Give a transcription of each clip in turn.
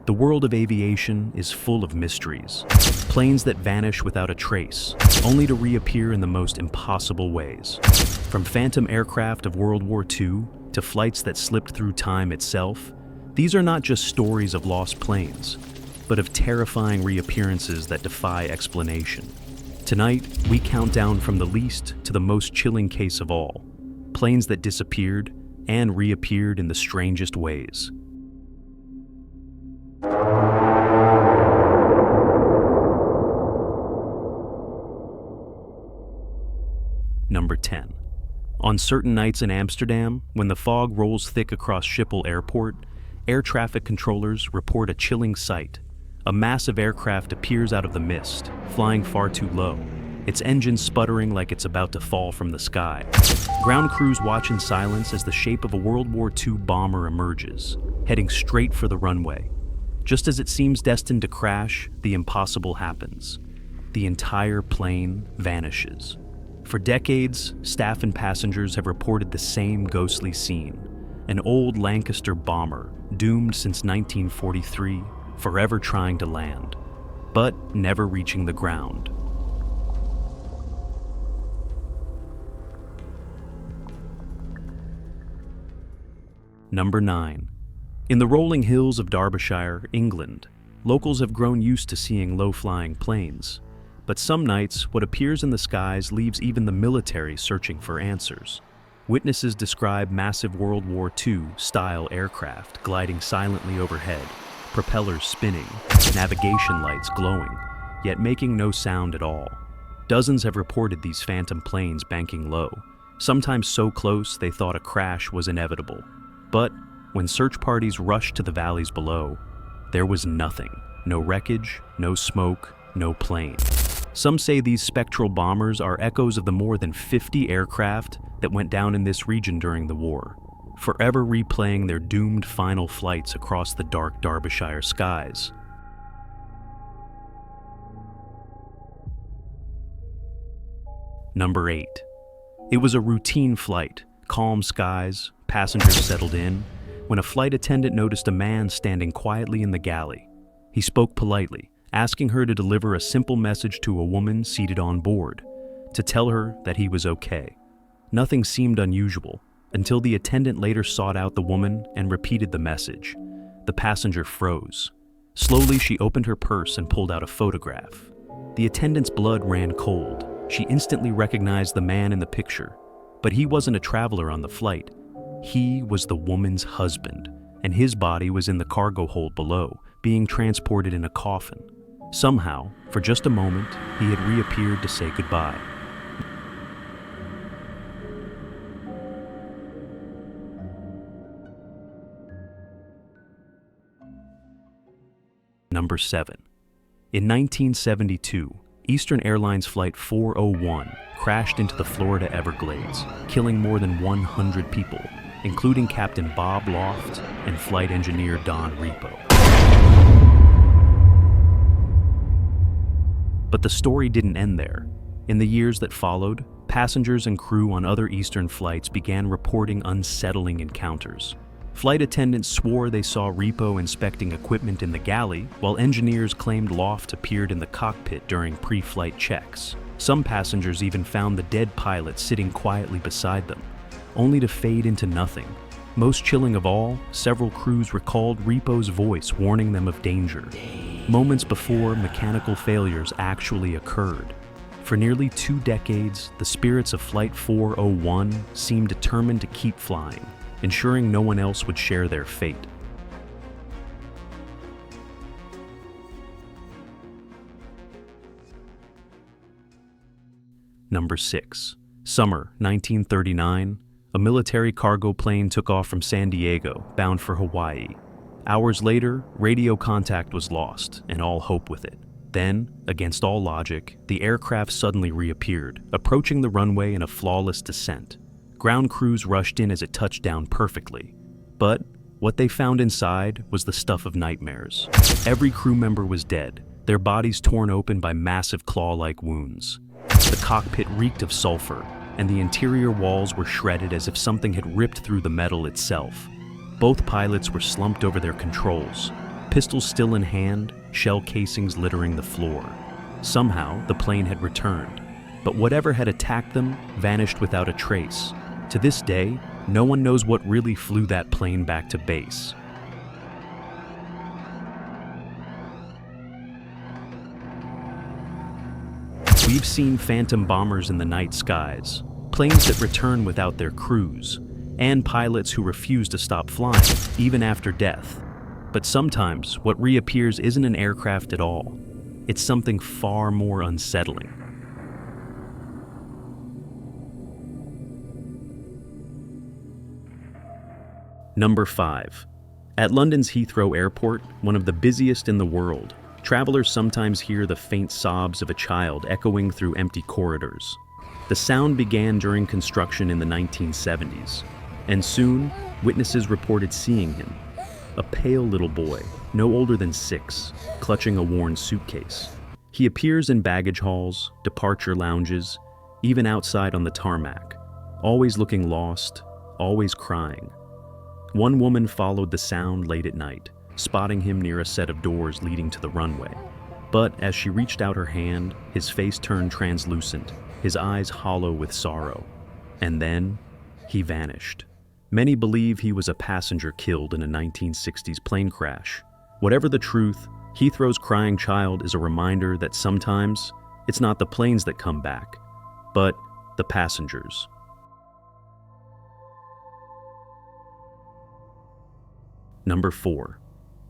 The world of aviation is full of mysteries. Planes that vanish without a trace, only to reappear in the most impossible ways. From phantom aircraft of World War II to flights that slipped through time itself, these are not just stories of lost planes, but of terrifying reappearances that defy explanation. Tonight, we count down from the least to the most chilling case of all, planes that disappeared and reappeared in the strangest ways. Number 10. On certain nights in Amsterdam, when the fog rolls thick across Schiphol Airport, air traffic controllers report a chilling sight. A massive aircraft appears out of the mist, flying far too low, its engine sputtering like it's about to fall from the sky. Ground crews watch in silence as the shape of a World War II bomber emerges, heading straight for the runway. Just as it seems destined to crash, the impossible happens. The entire plane vanishes. For decades, staff and passengers have reported the same ghostly scene. An old Lancaster bomber, doomed since 1943, forever trying to land, but never reaching the ground. Number 9. In the rolling hills of Derbyshire, England, locals have grown used to seeing low-flying planes. But some nights, what appears in the skies leaves even the military searching for answers. Witnesses describe massive World War II-style aircraft gliding silently overhead, propellers spinning, navigation lights glowing, yet making no sound at all. Dozens have reported these phantom planes banking low, sometimes so close they thought a crash was inevitable. But when search parties rushed to the valleys below, there was nothing. No wreckage, no smoke, no plane. Some say these spectral bombers are echoes of the more than 50 aircraft that went down in this region during the war, forever replaying their doomed final flights across the dark Derbyshire skies. Number 8. It was a routine flight, calm skies, passengers settled in, when a flight attendant noticed a man standing quietly in the galley. He spoke politely, asking her to deliver a simple message to a woman seated on board, to tell her that he was okay. Nothing seemed unusual, until the attendant later sought out the woman and repeated the message. The passenger froze. Slowly, she opened her purse and pulled out a photograph. The attendant's blood ran cold. She instantly recognized the man in the picture, but he wasn't a traveler on the flight. He was the woman's husband, and his body was in the cargo hold below, being transported in a coffin. Somehow, for just a moment, he had reappeared to say goodbye. Number 7. In 1972, Eastern Airlines Flight 401 crashed into the Florida Everglades, killing more than 100 people, including Captain Bob Loft and flight engineer Don Repo. But the story didn't end there. In the years that followed, passengers and crew on other Eastern flights began reporting unsettling encounters. Flight attendants swore they saw Repo inspecting equipment in the galley, while engineers claimed Loft appeared in the cockpit during pre-flight checks. Some passengers even found the dead pilot sitting quietly beside them, only to fade into nothing. Most chilling of all, several crews recalled Repo's voice warning them of danger, moments before mechanical failures actually occurred. For nearly 2 decades, the spirits of Flight 401 seemed determined to keep flying, ensuring no one else would share their fate. Number 6. Summer 1939. A military cargo plane took off from San Diego, bound for Hawaii. Hours later, radio contact was lost, and all hope with it. Then, against all logic, the aircraft suddenly reappeared, approaching the runway in a flawless descent. Ground crews rushed in as it touched down perfectly. But what they found inside was the stuff of nightmares. Every crew member was dead, their bodies torn open by massive claw-like wounds. The cockpit reeked of sulfur, and the interior walls were shredded as if something had ripped through the metal itself. Both pilots were slumped over their controls, pistols still in hand, shell casings littering the floor. Somehow, the plane had returned, but whatever had attacked them vanished without a trace. To this day, no one knows what really flew that plane back to base. We've seen phantom bombers in the night skies, planes that return without their crews, and pilots who refuse to stop flying, even after death. But sometimes, what reappears isn't an aircraft at all. It's something far more unsettling. Number 5. At London's Heathrow Airport, one of the busiest in the world, travelers sometimes hear the faint sobs of a child echoing through empty corridors. The sound began during construction in the 1970s, and soon, witnesses reported seeing him. A pale little boy, no older than 6, clutching a worn suitcase. He appears in baggage halls, departure lounges, even outside on the tarmac, always looking lost, always crying. One woman followed the sound late at night, spotting him near a set of doors leading to the runway. But as she reached out her hand, his face turned translucent, his eyes hollow with sorrow. And then, he vanished. Many believe he was a passenger killed in a 1960s plane crash. Whatever the truth, Heathrow's crying child is a reminder that sometimes it's not the planes that come back, but the passengers. Number 4.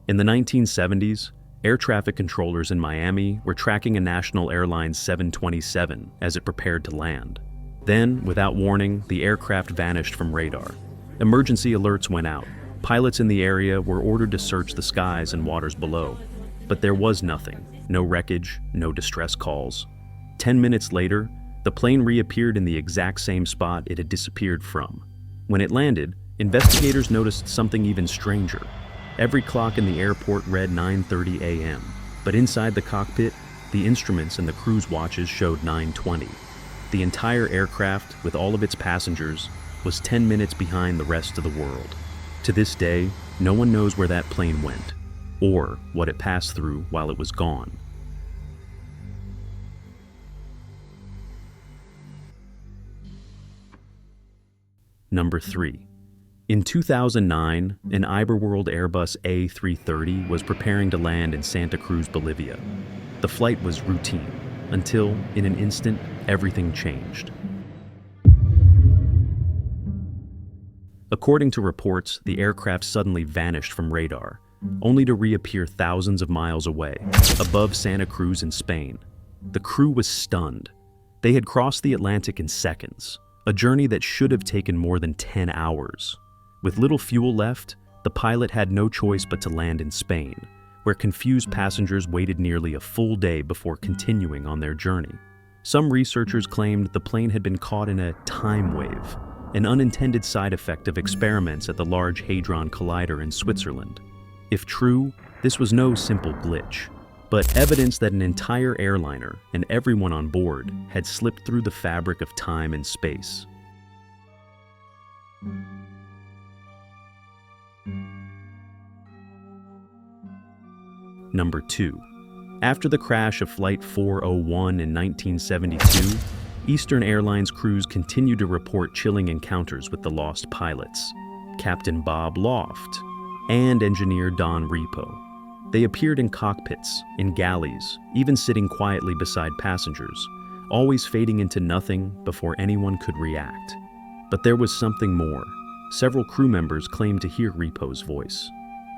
In the 1970s, air traffic controllers in Miami were tracking a national Airlines 727 as it prepared to land. Then, without warning, the aircraft vanished from radar. Emergency alerts went out. Pilots in the area were ordered to search the skies and waters below. But there was nothing. No wreckage, no distress calls. 10 minutes later, the plane reappeared in the exact same spot it had disappeared from. When it landed, investigators noticed something even stranger. Every clock in the airport read 9:30 a.m., but inside the cockpit, the instruments and the crew's watches showed 9:20. The entire aircraft, with all of its passengers, was 10 minutes behind the rest of the world. To this day, no one knows where that plane went, or what it passed through while it was gone. Number 3. In 2009, an Iberworld Airbus A330 was preparing to land in Santa Cruz, Bolivia. The flight was routine, until, in an instant, everything changed. According to reports, the aircraft suddenly vanished from radar, only to reappear thousands of miles away, above Santa Cruz in Spain. The crew was stunned. They had crossed the Atlantic in seconds, a journey that should have taken more than 10 hours. With little fuel left, the pilot had no choice but to land in Spain, where confused passengers waited nearly a full day before continuing on their journey. Some researchers claimed the plane had been caught in a time wave, an unintended side effect of experiments at the Large Hadron Collider in Switzerland. If true, this was no simple glitch, but evidence that an entire airliner and everyone on board had slipped through the fabric of time and space. Number 2. After the crash of Flight 401 in 1972, Eastern Airlines crews continued to report chilling encounters with the lost pilots, Captain Bob Loft and engineer Don Repo. They appeared in cockpits, in galleys, even sitting quietly beside passengers, always fading into nothing before anyone could react. But there was something more. Several crew members claimed to hear Repo's voice,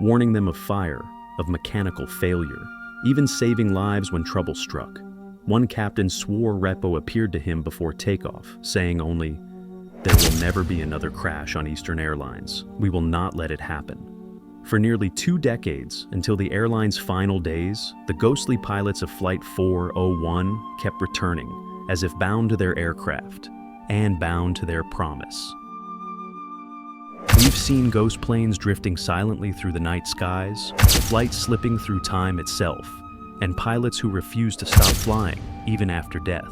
warning them of fire, of mechanical failure, even saving lives when trouble struck. One captain swore Repo appeared to him before takeoff, saying only, "There will never be another crash on Eastern Airlines. We will not let it happen." For nearly 2 decades, until the airline's final days, the ghostly pilots of Flight 401 kept returning, as if bound to their aircraft, and bound to their promise. We've seen ghost planes drifting silently through the night skies, flights slipping through time itself, and pilots who refuse to stop flying, even after death.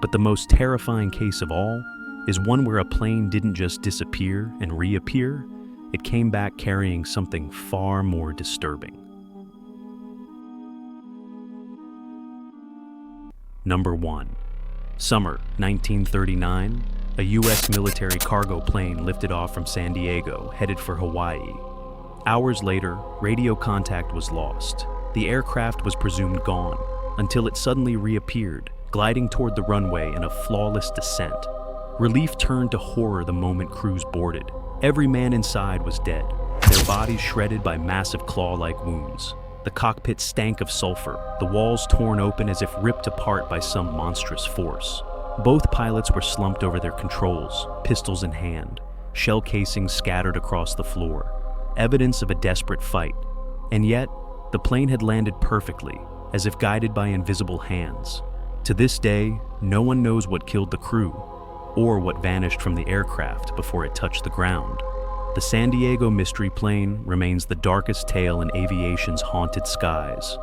But the most terrifying case of all is one where a plane didn't just disappear and reappear, it came back carrying something far more disturbing. Number 1. Summer 1939, a U.S. military cargo plane lifted off from San Diego, headed for Hawaii. Hours later, radio contact was lost. The aircraft was presumed gone, until it suddenly reappeared, gliding toward the runway in a flawless descent. Relief turned to horror the moment crews boarded. Every man inside was dead, their bodies shredded by massive claw-like wounds. The cockpit stank of sulfur, the walls torn open as if ripped apart by some monstrous force. Both pilots were slumped over their controls, pistols in hand, shell casings scattered across the floor, evidence of a desperate fight. And yet, the plane had landed perfectly, as if guided by invisible hands. To this day, no one knows what killed the crew, or what vanished from the aircraft before it touched the ground. The San Diego mystery plane remains the darkest tale in aviation's haunted skies.